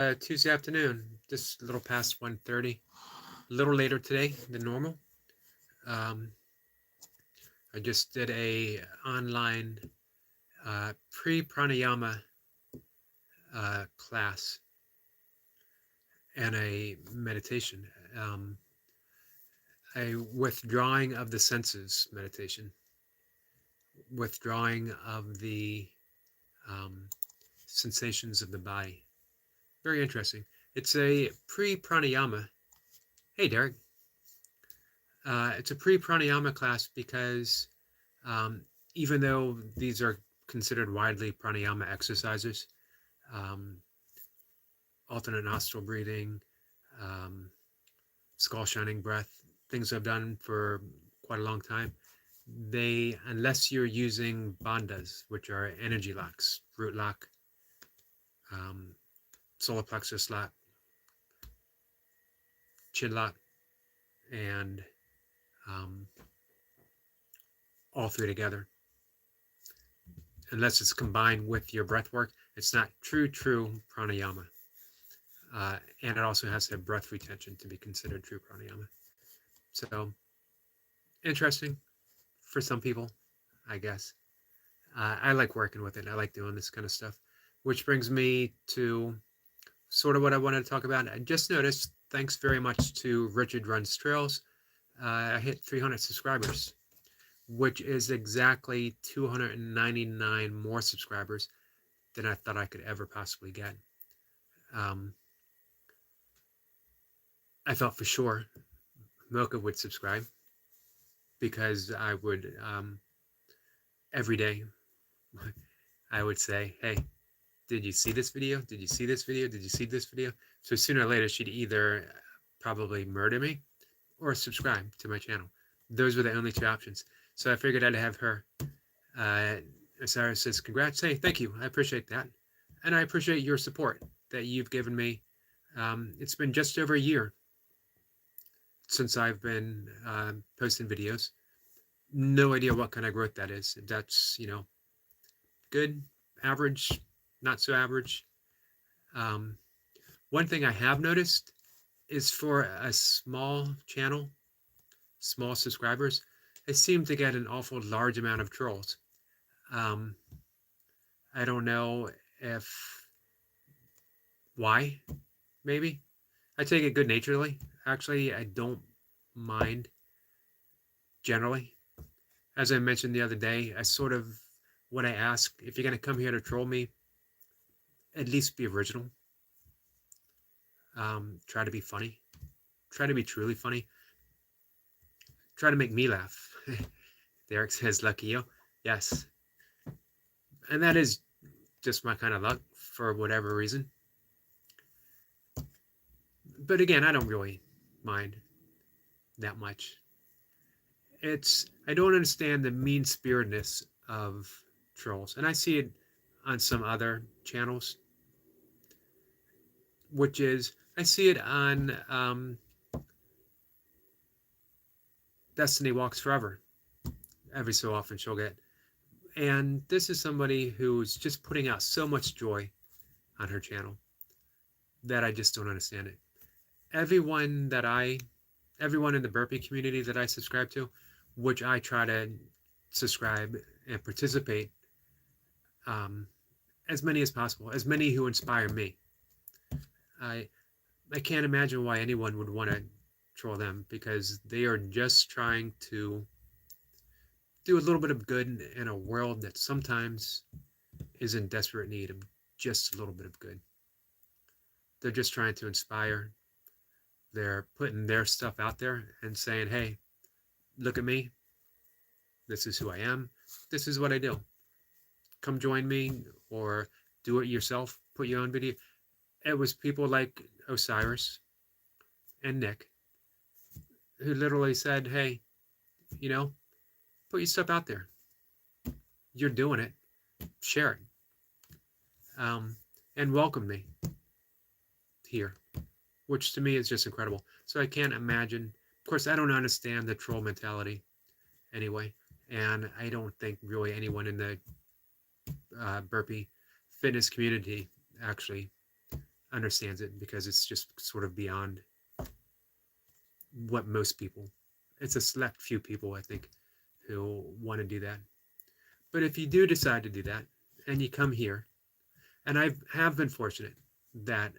Tuesday afternoon, just a little past 1:30, a little later today than normal. Um, I just did a online pre-pranayama class and a meditation, um, a withdrawing of the senses meditation, withdrawing of the um, sensations of the body. Very interesting. It's a pre-pranayama. Hey, Derek. It's a pre-pranayama class because um, even though these are considered widely pranayama exercises, um, alternate nostril breathing, um, skull shining breath, things I've done for quite a long time, they, unless you're using bandhas, which are energy locks, root lock, um, solar plexus lock, chin lock, and um, all three together, unless it's combined with your breath work, it's not true pranayama. And it also has to have breath retention to be considered true pranayama. So interesting for some people, I guess. I like working with it. I like doing this kind of stuff, which brings me to sort of what I wanted to talk about. I just noticed, thanks very much to Richard Runs Trails, I hit 300 subscribers, which is exactly 299 more subscribers than I thought I could ever possibly get. Um, I thought for sure Mocha would subscribe because I would every day I would say, hey, did you see this video? Did you see this video? Did you see this video? So sooner or later she'd either probably murder me or subscribe to my channel. Those were the only two options. So I figured I'd have her. Sarah says, congrats. Hey, thank you. I appreciate that. And I appreciate your support that you've given me. It's been just over a year since I've been posting videos. No idea what kind of growth that is. If that's, good, average, not so average. Um, one thing I have noticed is for a small channel, small subscribers, I seem to get an awful large amount of trolls. Um, I don't know if why, maybe. I take it good naturedly. Actually, I don't mind generally. As I mentioned the other day, I sort of, when I ask, if you're going to come here to troll me, at least be original. Try to be funny. Try to be truly funny. Try to make me laugh. Derek says, lucky you. Yes. And that is just my kind of luck for whatever reason. But again, I don't really mind that much. I don't understand the mean spiritedness of trolls. And I see it on some other channels, which is, I see it on Destiny Walks Forever. Every so often she'll get. And this is somebody who's just putting out so much joy on her channel that I just don't understand it. Everyone in the burpee community that I subscribe to, which I try to subscribe and participate, as many as possible, as many who inspire me. I can't imagine why anyone would want to troll them, because they are just trying to do a little bit of good in a world that sometimes is in desperate need of just a little bit of good. They're just trying to inspire. They're putting their stuff out there and saying, hey, look at me. This is who I am. This is what I do. Come join me, or do it yourself. Put your own video. It was people like Osiris and Nick who literally said, hey, put your stuff out there. You're doing it. Share it. And welcome me here, which to me is just incredible. So I can't imagine. Of course, I don't understand the troll mentality anyway. And I don't think really anyone in the burpee fitness community actually understands it, because it's just sort of beyond what most people, it's a select few people, I think, who want to do that. But if you do decide to do that and you come here, and I have been fortunate that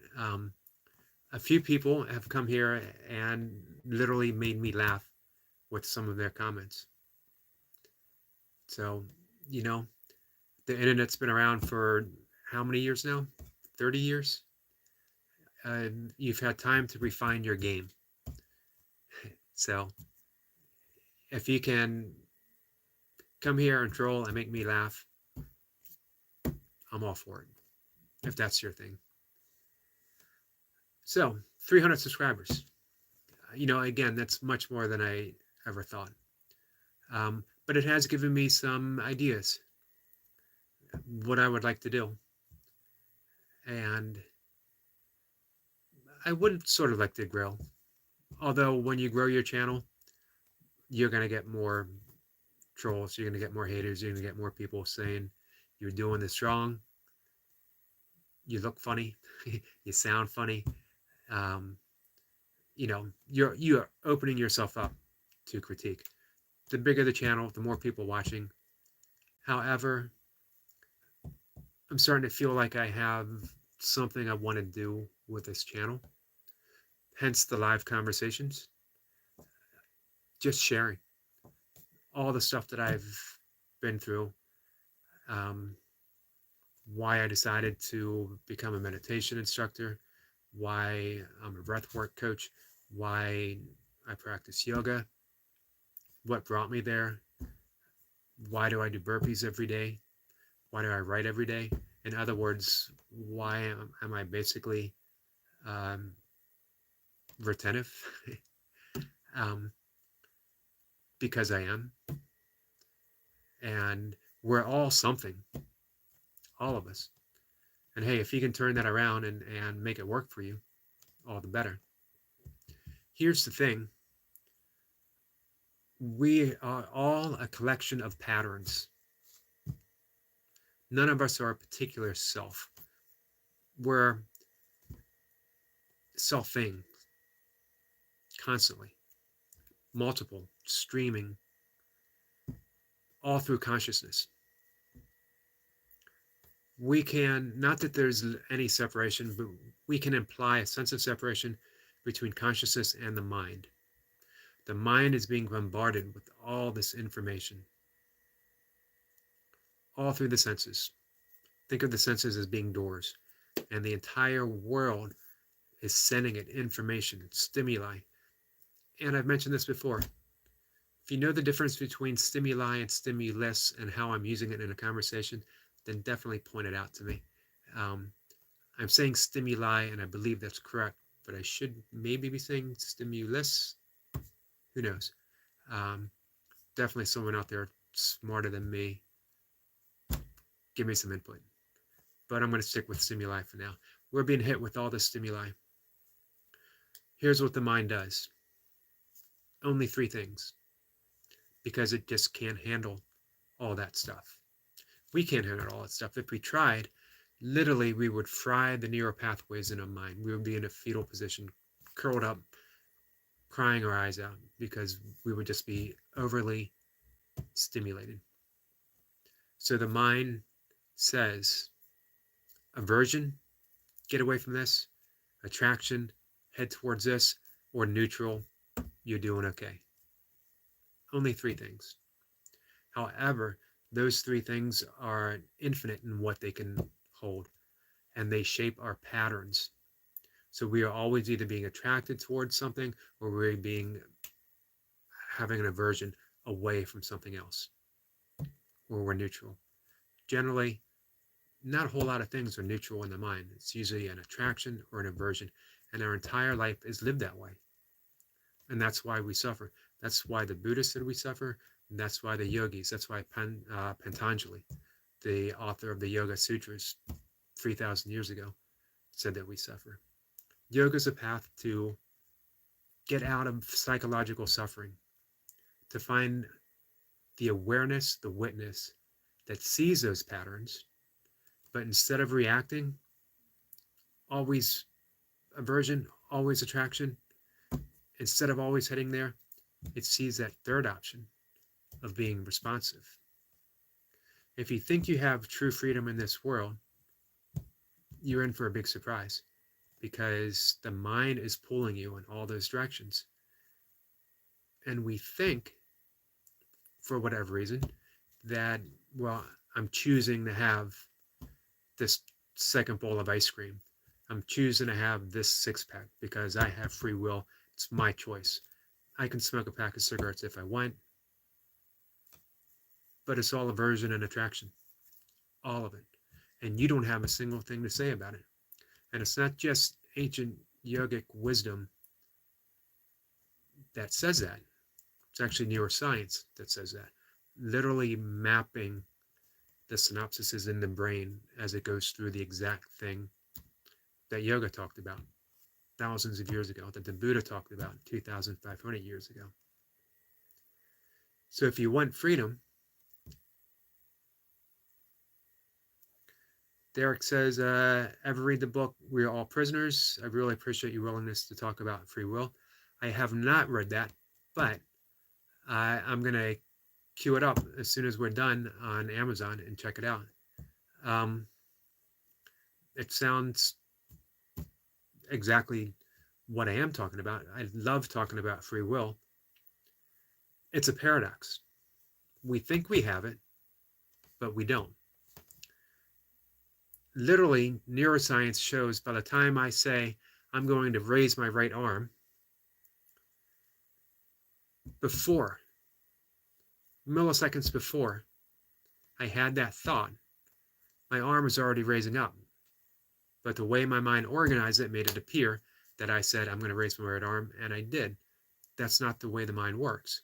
a few people have come here and literally made me laugh with some of their comments. So, you know, the internet's been around for how many years now? 30 years? You've had time to refine your game. So, if you can come here and troll and make me laugh, I'm all for it, if that's your thing. So, 300 subscribers. Again, that's much more than I ever thought. But it has given me some ideas what I would like to do. And I would sort of like to grow. Although when you grow your channel, you're going to get more trolls, you're going to get more haters, you're going to get more people saying you're doing this wrong, you look funny, you sound funny. You're opening yourself up to critique. The bigger the channel, the more people watching. However, I'm starting to feel like I have something I want to do with this channel. Hence the live conversations. Just sharing all the stuff that I've been through. Why I decided to become a meditation instructor. Why I'm a breathwork coach. Why I practice yoga. What brought me there. Why do I do burpees every day? Why do I write every day? In other words, why am I basically retentive? Because I am. And we're all something. All of us. And hey, if you can turn that around and make it work for you, all the better. Here's the thing. We are all a collection of patterns. None of us are a particular self. We're selfing constantly, multiple, streaming, all through consciousness. We can, not that there's any separation, but we can imply a sense of separation between consciousness and the mind. The mind is being bombarded with all this information, all through the senses. Think of the senses as being doors, and the entire world is sending it information, stimuli. And I've mentioned this before. If you know the difference between stimuli and stimulus and how I'm using it in a conversation, then definitely point it out to me. I'm saying stimuli, and I believe that's correct, but I should maybe be saying stimulus. Who knows? Definitely someone out there smarter than me. Give me some input. But I'm going to stick with stimuli for now. We're being hit with all this stimuli. Here's what the mind does. Only 3 things. Because it just can't handle all that stuff. We can't handle all that stuff. If we tried, literally we would fry the neural pathways in our mind. We would be in a fetal position, curled up, crying our eyes out, because we would just be overly stimulated. So the mind says, aversion, get away from this. Attraction, head towards this. Or neutral, you're doing okay. Only 3 things. However, those 3 things are infinite in what they can hold, and they shape our patterns. So we are always either being attracted towards something, or we're having an aversion away from something else, or we're neutral. Generally, not a whole lot of things are neutral in the mind. It's usually an attraction or an aversion, and our entire life is lived that way. And that's why we suffer. That's why the Buddhists said we suffer. And that's why the yogis, that's why Patanjali, the author of the Yoga Sutras 3,000 years ago, said that we suffer. Yoga is a path to get out of psychological suffering, to find the awareness, the witness that sees those patterns, but instead of reacting, always aversion, always attraction, instead of always heading there, it sees that third option of being responsive. If you think you have true freedom in this world, you're in for a big surprise, because the mind is pulling you in all those directions. And we think, for whatever reason, that, well, I'm choosing to have this second bowl of ice cream. I'm choosing to have this six-pack because I have free will. It's my choice. I can smoke a pack of cigarettes if I want, but it's all aversion and attraction, all of it. And you don't have a single thing to say about it. And it's not just ancient yogic wisdom that says that. It's actually neuroscience that says that. Literally mapping the synapses in the brain as it goes through the exact thing that yoga talked about thousands of years ago, that the Buddha talked about 2,500 years ago. So if you want freedom, Derek says, ever read the book, We Are All Prisoners? I really appreciate your willingness to talk about free will. I have not read that, but I'm going to queue it up as soon as we're done on Amazon and check it out. It sounds exactly what I am talking about. I love talking about free will. It's a paradox. We think we have it, but we don't. Literally, neuroscience shows by the time I say I'm going to raise my right arm, before, milliseconds before I had that thought, my arm is already raising up. But the way my mind organized it made it appear that I said I'm going to raise my right arm, and I did. That's not the way the mind works.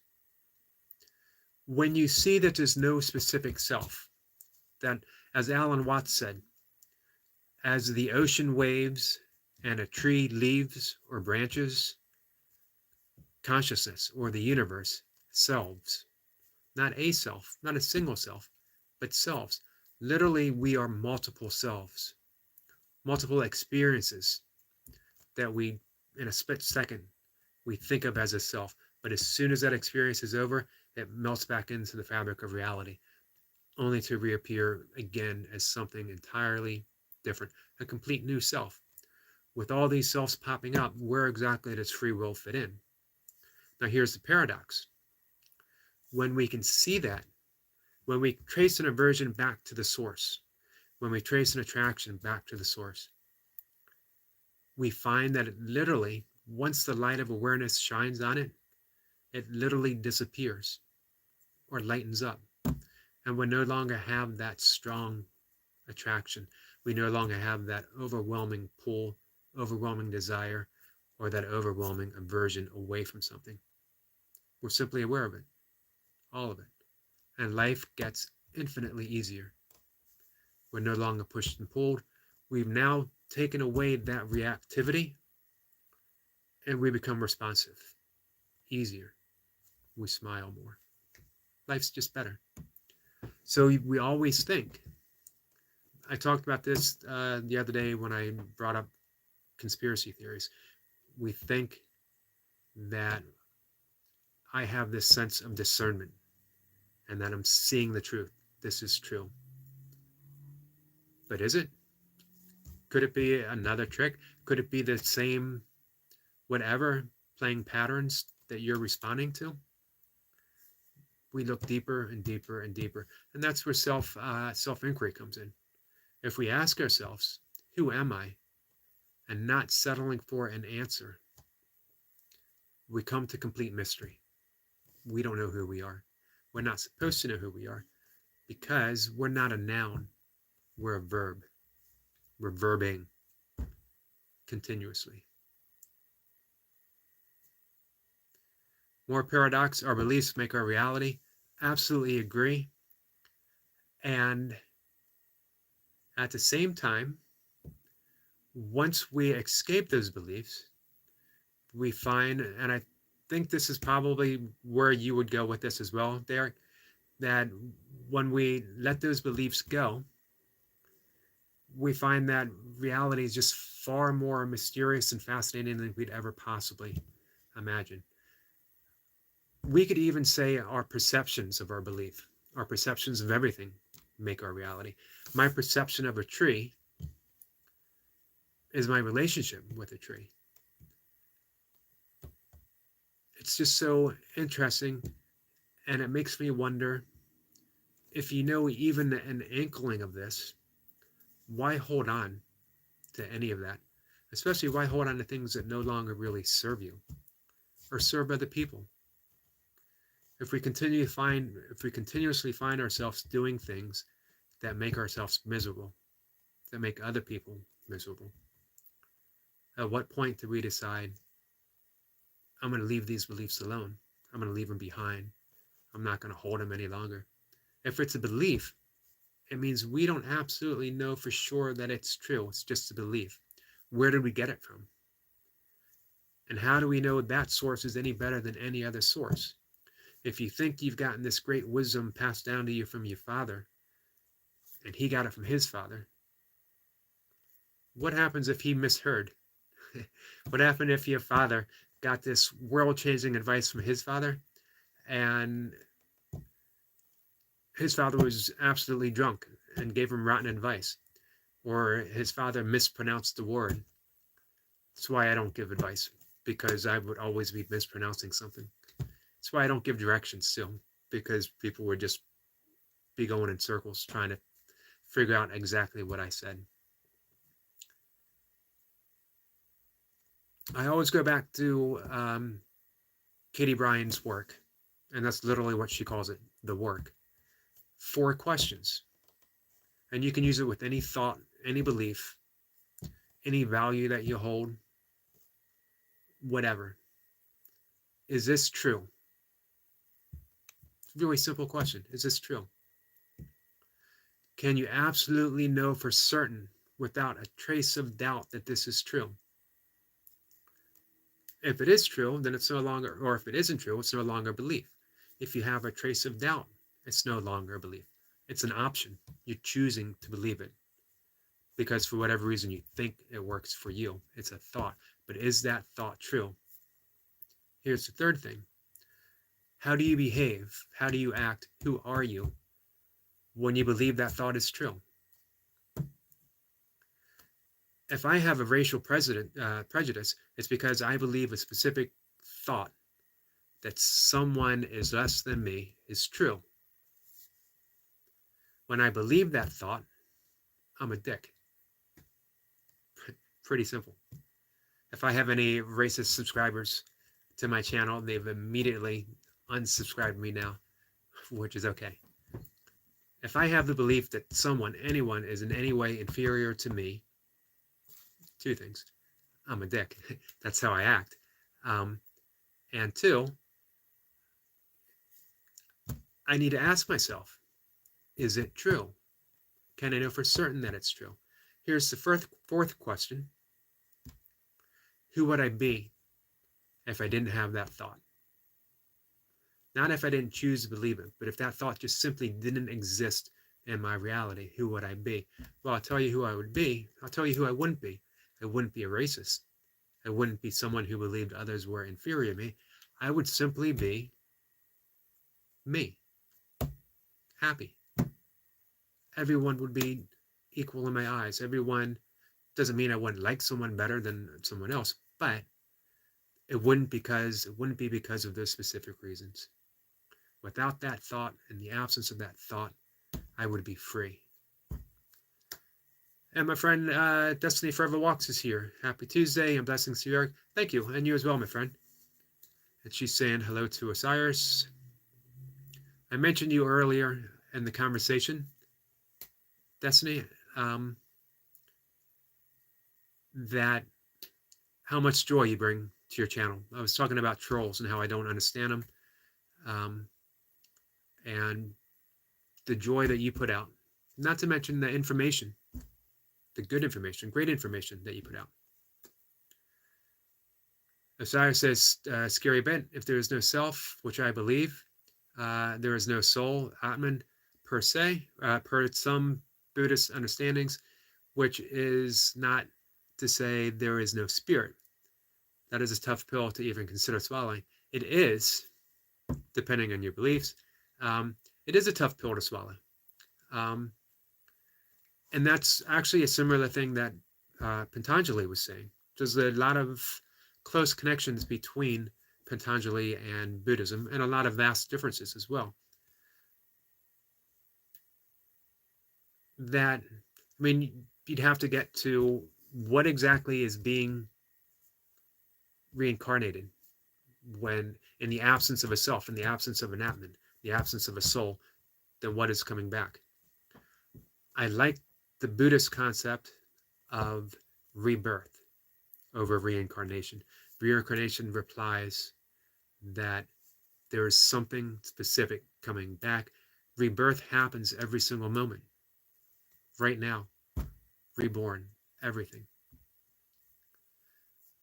When you see that there's no specific self, that, as Alan Watts said, as the ocean waves and a tree leaves or branches, consciousness or the universe, selves, not a self, not a single self, but selves. Literally, we are multiple selves, multiple experiences that we, in a split second, we think of as a self. But as soon as that experience is over, it melts back into the fabric of reality, only to reappear again as something entirely different, a complete new self. With all these selves popping up, where exactly does free will fit in? Now, here's the paradox. When we can see that, when we trace an aversion back to the source, when we trace an attraction back to the source, we find that it literally, once the light of awareness shines on it, it literally disappears or lightens up. And we no longer have that strong attraction. We no longer have that overwhelming pull, overwhelming desire, or that overwhelming aversion away from something. We're simply aware of it, all of it. And life gets infinitely easier. We're no longer pushed and pulled. We've now taken away that reactivity, and we become responsive, easier. We smile more. Life's just better. So we always think. I talked about this the other day when I brought up conspiracy theories. We think that I have this sense of discernment and that I'm seeing the truth. This is true. But is it? Could it be another trick? Could it be the same whatever, playing patterns that you're responding to? We look deeper and deeper and deeper. And that's where self-inquiry comes in. If we ask ourselves, who am I? And not settling for an answer, we come to complete mystery. We don't know who we are. We're not supposed to know who we are because we're not a noun. We're a verb. We're verbing continuously. More paradox, our beliefs make our reality. Absolutely agree. And at the same time, once we escape those beliefs, we find, and I think this is probably where you would go with this as well, Derek, that when we let those beliefs go, we find that reality is just far more mysterious and fascinating than we'd ever possibly imagine. We could even say our perceptions of our belief, our perceptions of everything make our reality. My perception of a tree is my relationship with a tree. It's just so interesting, and it makes me wonder, if you know even an inkling of this, why hold on to any of that? Especially, why hold on to things that no longer really serve you or serve other people? If we continuously find ourselves doing things that make ourselves miserable, that make other people miserable, at what point do we decide, I'm going to leave these beliefs alone? I'm going to leave them behind. I'm not going to hold them any longer. If it's a belief, it means we don't absolutely know for sure that it's true. It's just a belief. Where did we get it from? And how do we know that source is any better than any other source? If you think you've gotten this great wisdom passed down to you from your father, and he got it from his father, what happens if he misheard? What happened if your father got this world-changing advice from his father, and his father was absolutely drunk and gave him rotten advice, or his father mispronounced the word? That's why I don't give advice, because I would always be mispronouncing something. That's why I don't give directions still, because people would just be going in circles trying to figure out exactly what I said. I always go back to Katie Bryan's work, and that's literally what she calls it, the work. 4 questions. And you can use it with any thought, any belief, any value that you hold, whatever. Is this true? It's a really simple question. Is this true? Can you absolutely know for certain, without a trace of doubt, that this is true? If it is true, then it's no longer, or if it isn't true, it's no longer belief. If you have a trace of doubt, it's no longer a belief. It's an option. You're choosing to believe it because for whatever reason you think it works for you. It's a thought. But is that thought true? Here's the third thing. How do you behave? How do you act? Who are you when you believe that thought is true? If I have a racial prejudice, it's because I believe a specific thought that someone is less than me is true. When I believe that thought, I'm a dick. Pretty simple. If I have any racist subscribers to my channel, they've immediately unsubscribed me now, which is okay. If I have the belief that anyone is in any way inferior to me, 2 things. I'm a dick. That's how I act. And 2, I need to ask myself, is it true? Can I know for certain that it's true? Here's the fourth question. Who would I be if I didn't have that thought? Not if I didn't choose to believe it, but if that thought just simply didn't exist in my reality, who would I be? Well, I'll tell you who I would be. I'll tell you who I wouldn't be. I wouldn't be a racist. I wouldn't be someone who believed others were inferior to me. I would simply be me. Happy. Everyone would be equal in my eyes. Everyone doesn't mean I wouldn't like someone better than someone else, but it wouldn't be because of those specific reasons. Without that thought, in the absence of that thought, I would be free. And my friend Destiny Forever Walks is here. Happy Tuesday and blessings to you, Eric. Thank you, and you as well, my friend. And she's saying hello to Osiris. I mentioned you earlier in the conversation, Destiny, that how much joy you bring to your channel. I was talking about trolls and how I don't understand them, and the joy that you put out. Not to mention the information, the good information, great information that you put out. Osiris says, scary bit, if there is no self, which I believe, there is no soul, Atman, per se, per some Buddhist understandings. which is not to say there is no spirit. That is a tough pill to even consider swallowing. It is, depending on your beliefs, it is a tough pill to swallow. And that's actually a similar thing that Patanjali was saying. There's a lot of close connections between Patanjali and Buddhism, and a lot of vast differences as well. That, I mean, you'd have to get to what exactly is being reincarnated when, in the absence of a self, in the absence of an Atman, the absence of a soul, then what is coming back? I like the Buddhist concept of rebirth over reincarnation. Reincarnation replies that there is something specific coming back. Rebirth happens every single moment. Right now, reborn, everything.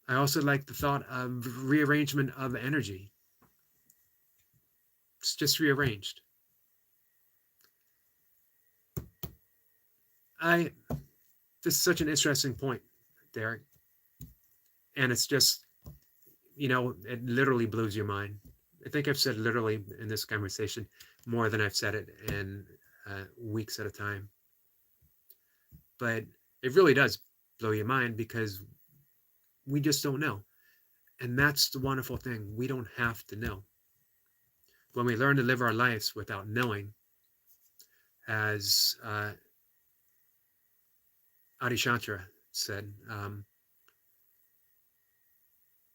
I also like the thought of rearrangement of energy. It's just rearranged. This is such an interesting point, Derek. And it's just, it literally blows your mind. I think I've said literally in this conversation more than I've said it in weeks at a time. But it really does blow your mind because we just don't know. And that's the wonderful thing. We don't have to know. When we learn to live our lives without knowing, as Adi Chantra said,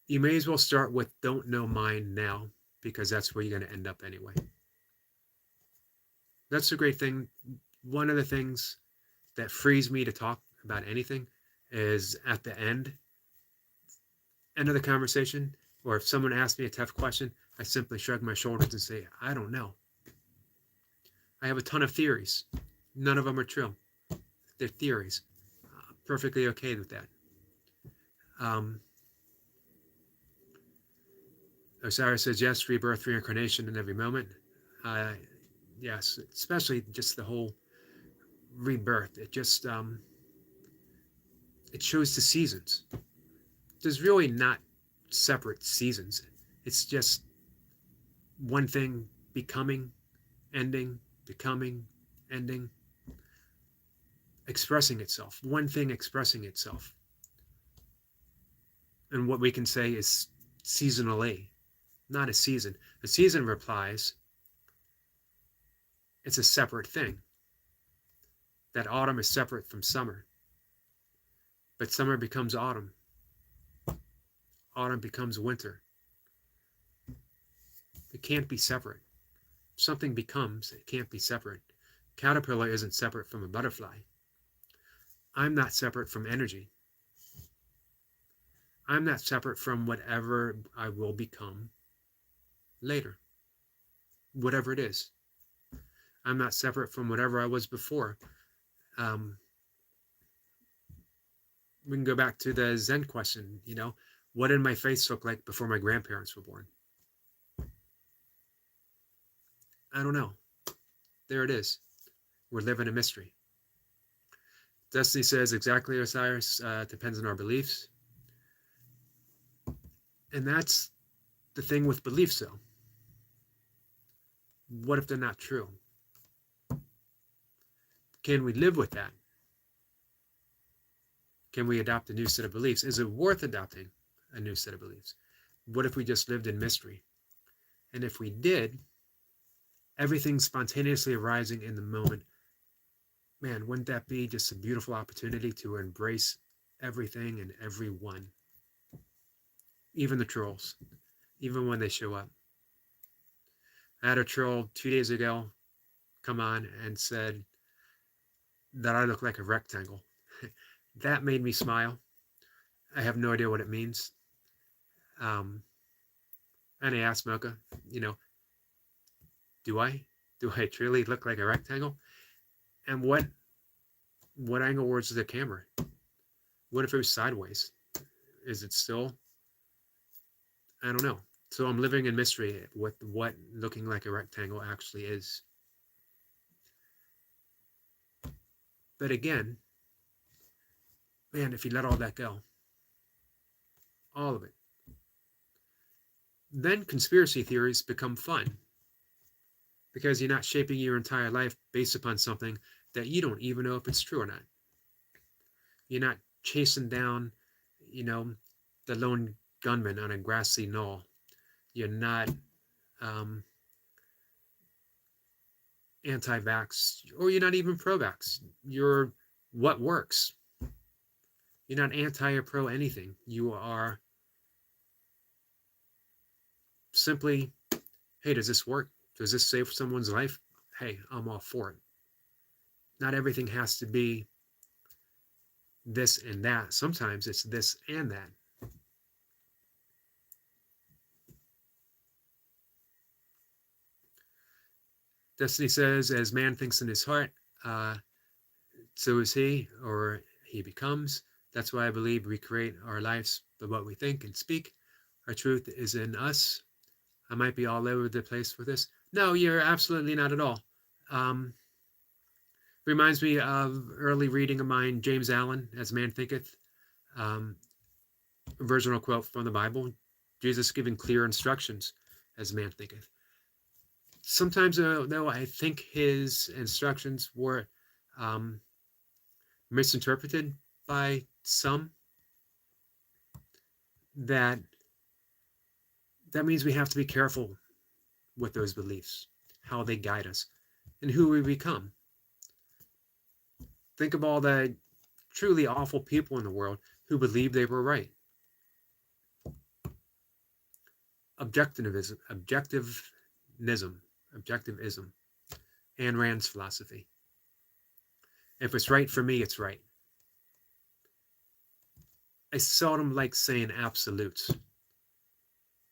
you may as well start with don't know mine now, because that's where you're going to end up anyway. That's a great thing. One of the things that frees me to talk about anything is at the end of the conversation, or if someone asks me a tough question, I simply shrug my shoulders and say, I don't know. I have a ton of theories. None of them are true. They're theories. Perfectly okay with that. Osiris says, yes, rebirth, reincarnation in every moment. Yes, especially just the whole rebirth. It just, it shows the seasons. There's really not separate seasons. It's just one thing becoming, ending, becoming, ending, expressing itself. One thing expressing itself. And what we can say is seasonally, not a season. A season replies, it's a separate thing. That autumn is separate from summer. But summer becomes autumn. Autumn becomes winter. It can't be separate. If something becomes, it can't be separate. Caterpillar isn't separate from a butterfly. I'm not separate from energy. I'm not separate from whatever I will become later. Whatever it is. I'm not separate from whatever I was before. We can go back to the Zen question, what did my face look like before my grandparents were born? I don't know. There it is. We're living a mystery. Destiny says, exactly, Osiris, depends on our beliefs. And that's the thing with beliefs, though. What if they're not true? Can we live with that? Can we adopt a new set of beliefs? Is it worth adopting a new set of beliefs? What if we just lived in mystery? And if we did, everything spontaneously arising in the moment, man, wouldn't that be just a beautiful opportunity to embrace everything and everyone? Even the trolls, even when they show up. I had a troll 2 days ago come on and said that I look like a rectangle. That made me smile. I have no idea what it means. And I asked Mocha, do I truly look like a rectangle? And what angle was the camera? What if it was sideways? Is it still? I don't know. So I'm living in mystery with what looking like a rectangle actually is. But again, Man, if you let all that go, all of it, then conspiracy theories become fun because you're not shaping your entire life based upon something that you don't even know if it's true or not. You're not chasing down, you know, the lone gunman on a grassy knoll. You're not um, anti-vax, or you're not even pro-vax. You're what works. You're not anti or pro anything. You are simply, hey, does this work? Does this save someone's life? Hey, I'm all for it. Not everything has to be this and that. Sometimes it's this and that. Destiny says, as man thinks in his heart, so is he, or he becomes. That's why I believe we create our lives by what we think and speak. Our truth is in us. I might be all over the place with this. No, you're absolutely not at all. Reminds me of early reading of mine, James Allen, As Man Thinketh. Original quote from the Bible, Jesus giving clear instructions as man thinketh. Sometimes, though, I think his instructions were misinterpreted by some. That means we have to be careful with those beliefs, how they guide us, and who we become. Think of all the truly awful people in the world who believed they were right. Objectivism, Ayn Rand's philosophy. If it's right for me, it's right. I seldom like saying absolutes,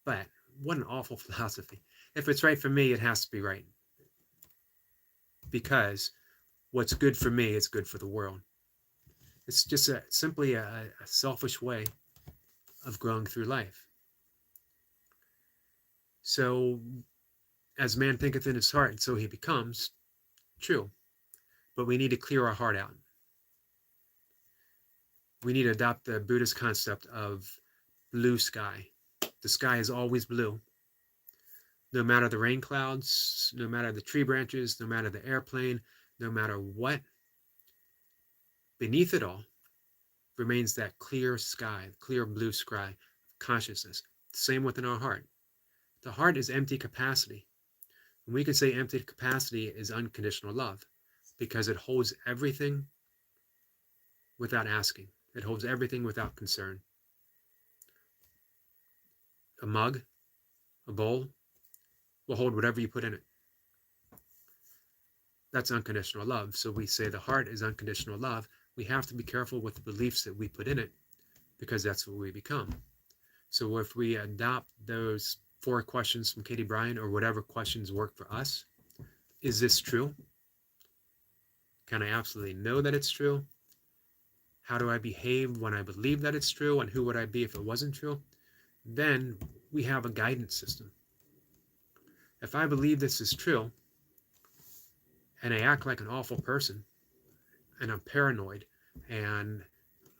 but what an awful philosophy. If it's right for me, it has to be right. Because what's good for me is good for the world. It's just simply a selfish way of growing through life. So, as man thinketh in his heart, and so he becomes, true. But we need to clear our heart out. We need to adopt the Buddhist concept of blue sky. The sky is always blue. No matter the rain clouds, no matter the tree branches, no matter the airplane, no matter what, beneath it all remains that clear sky, clear blue sky, consciousness. Same within our heart. The heart is empty capacity. And we can say empty capacity is unconditional love because it holds everything without asking. It holds everything without concern. A mug, a bowl, will hold whatever you put in it. That's unconditional love. So we say the heart is unconditional love. We have to be careful with the beliefs that we put in it because that's what we become. So if we adopt those 4 questions from Katie Bryan, or whatever questions work for us, is this true? Can I absolutely know that it's true? How do I behave when I believe that it's true? And who would I be if it wasn't true? Then we have a guidance system. If I believe this is true, and I act like an awful person, and I'm paranoid, and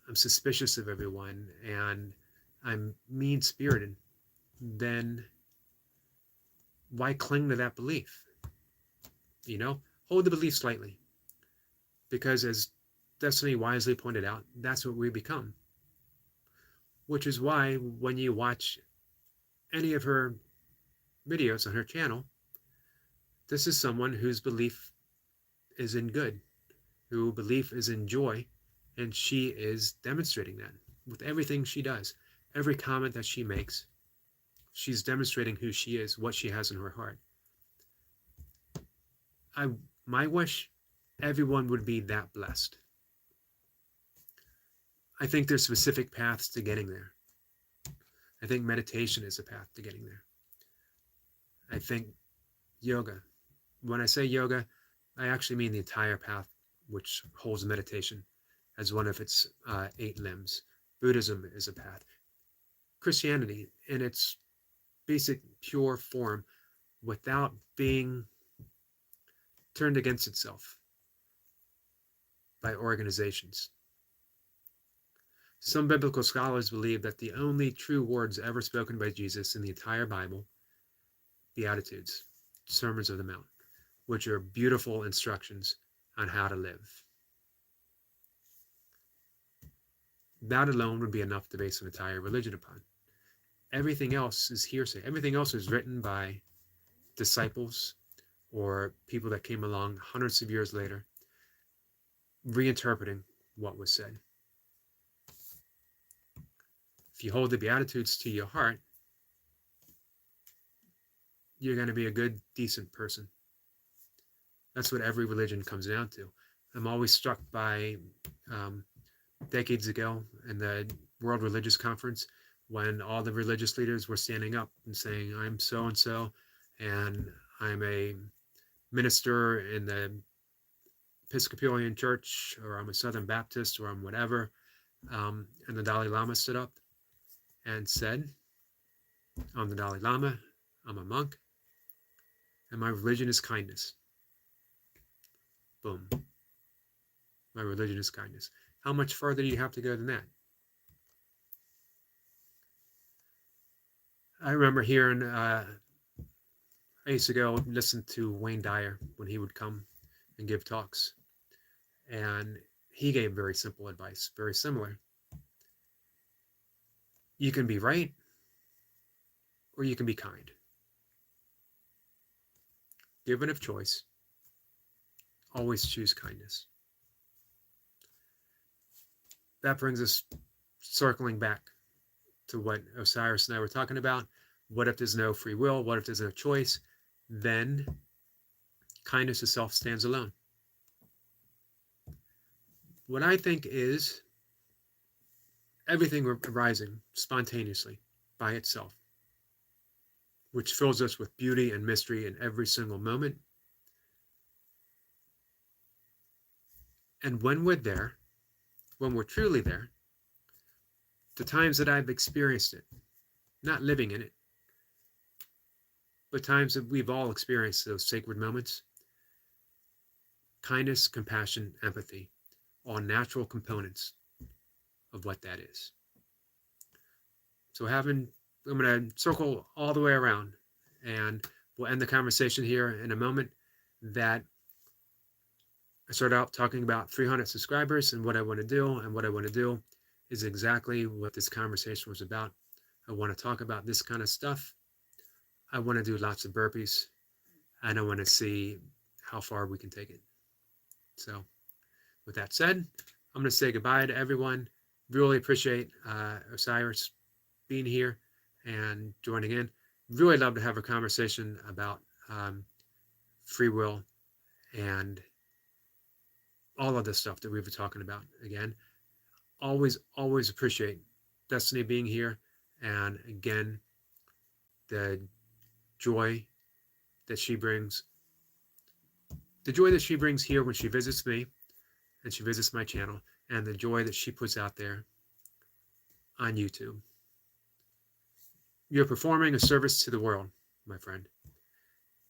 I'm suspicious of everyone, and I'm mean-spirited, then why cling to that belief? Hold the belief slightly. Because as Destiny wisely pointed out, that's what we become. Which is why when you watch any of her videos on her channel, this is someone whose belief is in good, whose belief is in joy, and she is demonstrating that with everything she does. Every comment that she makes, she's demonstrating who she is, what she has in her heart. My wish, everyone would be that blessed. I think there's specific paths to getting there. I think meditation is a path to getting there. I think yoga. When I say yoga, I actually mean the entire path, which holds meditation as one of its 8 limbs. Buddhism is a path. Christianity, in its basic pure form, without being turned against itself by organizations. Some biblical scholars believe that the only true words ever spoken by Jesus in the entire Bible, Beatitudes, Sermons of the Mount, which are beautiful instructions on how to live. That alone would be enough to base an entire religion upon. Everything else is hearsay. Everything else is written by disciples or people that came along hundreds of years later, reinterpreting what was said. If you hold the Beatitudes to your heart, you're going to be a good, decent person. That's what every religion comes down to. I'm always struck by decades ago in the World Religious Conference when all the religious leaders were standing up and saying, I'm so-and-so, and I'm a minister in the Episcopalian Church, or I'm a Southern Baptist, or I'm whatever. And the Dalai Lama stood up and said, I'm the Dalai Lama, I'm a monk, and my religion is kindness. Boom. My religion is kindness. How much further do you have to go than that? I remember hearing, I used to go listen to Wayne Dyer when he would come and give talks. And he gave very simple advice, very similar. You can be right, or you can be kind. Given a choice, always choose kindness. That brings us circling back to what Osiris and I were talking about. What if there's no free will? What if there's no choice? Then kindness itself stands alone. What I think is everything arising spontaneously by itself, which fills us with beauty and mystery in every single moment. And when we're there, when we're truly there, the times that I've experienced it, not living in it, but times that we've all experienced those sacred moments, kindness, compassion, empathy, all natural components of what that is. So I'm going to circle all the way around, and we'll end the conversation here in a moment. That I started out talking about 300 subscribers and what I want to do, and what I want to do is exactly what this conversation was about. I want to talk about this kind of stuff. I want to do lots of burpees, and I want to see how far we can take it. So with that said, I'm going to say goodbye to everyone. Really appreciate Osiris being here and joining in. Really love to have a conversation about free will and all of this stuff that we've been talking about. Again, always appreciate Destiny being here, and again, the joy that she brings here when she visits me and she visits my channel, and the joy that she puts out there on YouTube. You're performing a service to the world, my friend.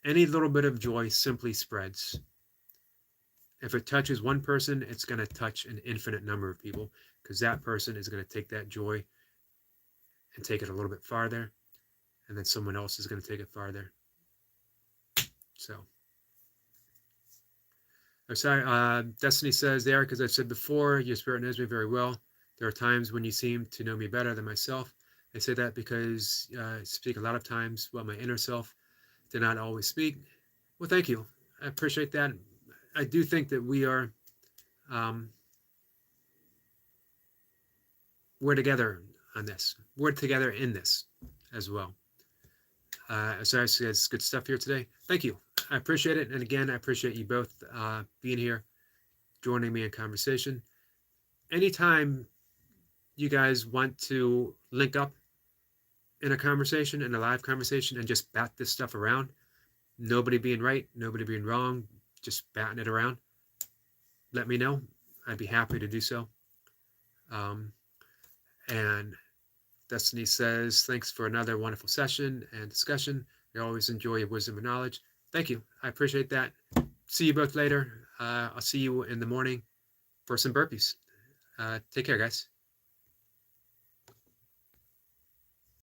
Any little bit of joy simply spreads. If it touches one person, it's going to touch an infinite number of people, because that person is going to take that joy and take it a little bit farther, and then someone else is going to take it farther. So, Destiny says, Eric, as I've said before, your spirit knows me very well. There are times when you seem to know me better than myself. I say that because I speak a lot of times while my inner self did not always speak. Well, thank you. I appreciate that. I do think that we are, we're together on this. We're together in this as well. Osiris says, good stuff here today. Thank you. I appreciate it. And again, I appreciate you both being here, joining me in conversation. Anytime you guys want to link up in a conversation, in a live conversation, and just bat this stuff around, nobody being right, nobody being wrong, just batting it around, let me know. I'd be happy to do so. And Destiny says, thanks for another wonderful session and discussion. I always enjoy your wisdom and knowledge. Thank you. I appreciate that. See you both later. I'll see you in the morning for some burpees. Take care, guys.